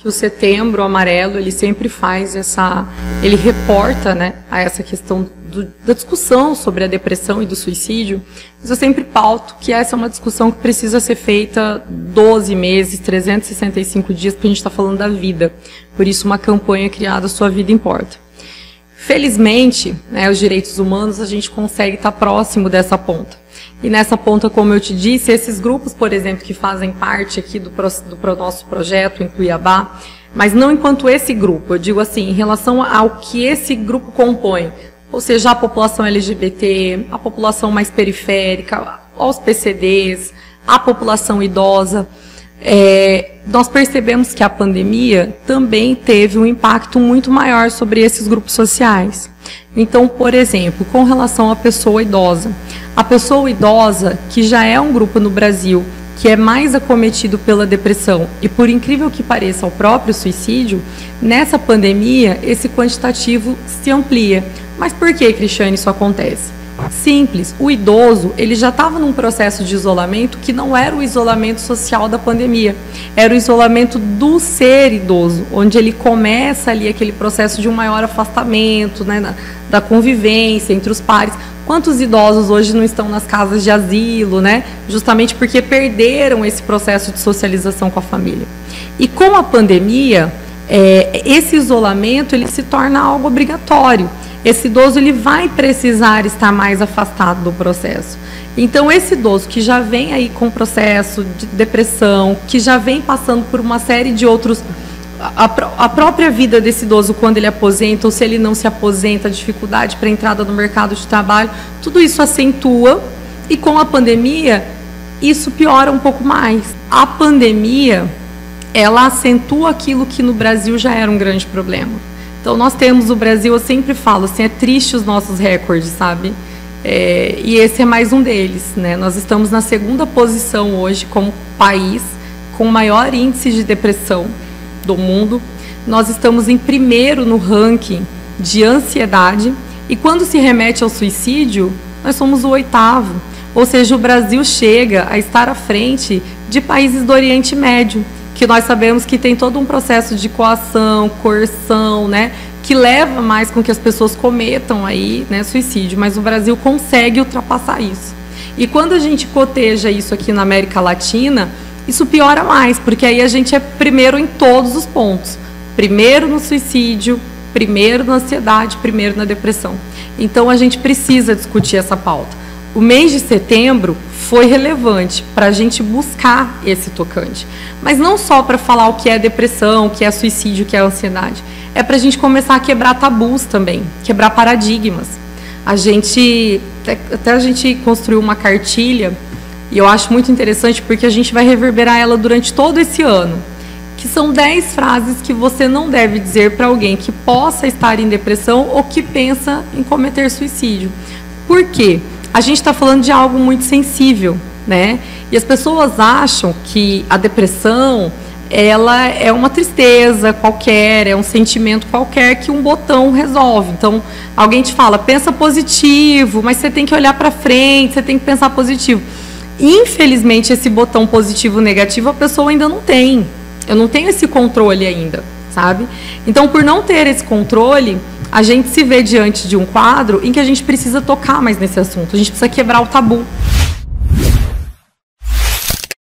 que o Setembro Amarelo, ele sempre faz ele reporta, né, a essa questão da discussão sobre a depressão e do suicídio, mas eu sempre pauto que essa é uma discussão que precisa ser feita 12 meses, 365 dias, porque a gente está falando da vida. Por isso, uma campanha criada Sua Vida Importa. Felizmente, né, os direitos humanos, a gente consegue estar próximo dessa ponta. E nessa ponta, como eu te disse, esses grupos, por exemplo, que fazem parte aqui do nosso projeto em Cuiabá, mas não enquanto esse grupo, eu digo assim, em relação ao que esse grupo compõe, ou seja, a população LGBT, a população mais periférica, aos PCDs, a população idosa, nós percebemos que a pandemia também teve um impacto muito maior sobre esses grupos sociais. Então, por exemplo, com relação à pessoa idosa, a pessoa idosa, que já é um grupo no Brasil que é mais acometido pela depressão e, por incrível que pareça, o próprio suicídio, nessa pandemia esse quantitativo se amplia. Mas por que, Cristiane, isso acontece? Simples, o idoso, ele já estava num processo de isolamento que não era o isolamento social da pandemia, era o isolamento do ser idoso, onde ele começa ali aquele processo de um maior afastamento, né, da convivência entre os pares. Quantos idosos hoje não estão nas casas de asilo, né, justamente porque perderam esse processo de socialização com a família. E com a pandemia, esse isolamento ele se torna algo obrigatório. Esse idoso ele vai precisar estar mais afastado do processo. Então, esse idoso que já vem aí com processo de depressão, que já vem passando por uma série de outros... A própria vida desse idoso, quando ele aposenta ou se ele não se aposenta, a dificuldade para a entrada no mercado de trabalho, tudo isso acentua e com a pandemia, isso piora um pouco mais. A pandemia, ela acentua aquilo que no Brasil já era um grande problema. Então, nós temos o Brasil, eu sempre falo, assim, é triste os nossos recordes, sabe? E esse é mais um deles, né? Nós estamos na 2ª posição hoje como país com o maior índice de depressão do mundo. Nós estamos em 1º no ranking de ansiedade e quando se remete ao suicídio, nós somos o 8º. Ou seja, o Brasil chega a estar à frente de países do Oriente Médio, que nós sabemos que tem todo um processo de coerção, né, que leva mais com que as pessoas cometam aí, né, suicídio, mas o Brasil consegue ultrapassar isso. E quando a gente coteja isso aqui na América Latina, isso piora mais, porque aí a gente é primeiro em todos os pontos. Primeiro no suicídio, primeiro na ansiedade, primeiro na depressão. Então a gente precisa discutir essa pauta. O mês de setembro foi relevante para a gente buscar esse tocante. Mas não só para falar o que é depressão, o que é suicídio, o que é ansiedade. É para a gente começar a quebrar tabus também, quebrar paradigmas. Até a gente construiu uma cartilha, e eu acho muito interessante porque a gente vai reverberar ela durante todo esse ano, que são 10 frases que você não deve dizer para alguém que possa estar em depressão ou que pensa em cometer suicídio. Por quê? A gente está falando de algo muito sensível, né? E as pessoas acham que a depressão, ela é uma tristeza qualquer, é um sentimento qualquer que um botão resolve. Então, alguém te fala, pensa positivo, mas você tem que olhar para frente, você tem que pensar positivo. Infelizmente, esse botão positivo ou negativo, a pessoa ainda não tem. Eu não tenho esse controle ainda, sabe? Então, por não ter esse controle, a gente se vê diante de um quadro em que a gente precisa tocar mais nesse assunto, a gente precisa quebrar o tabu.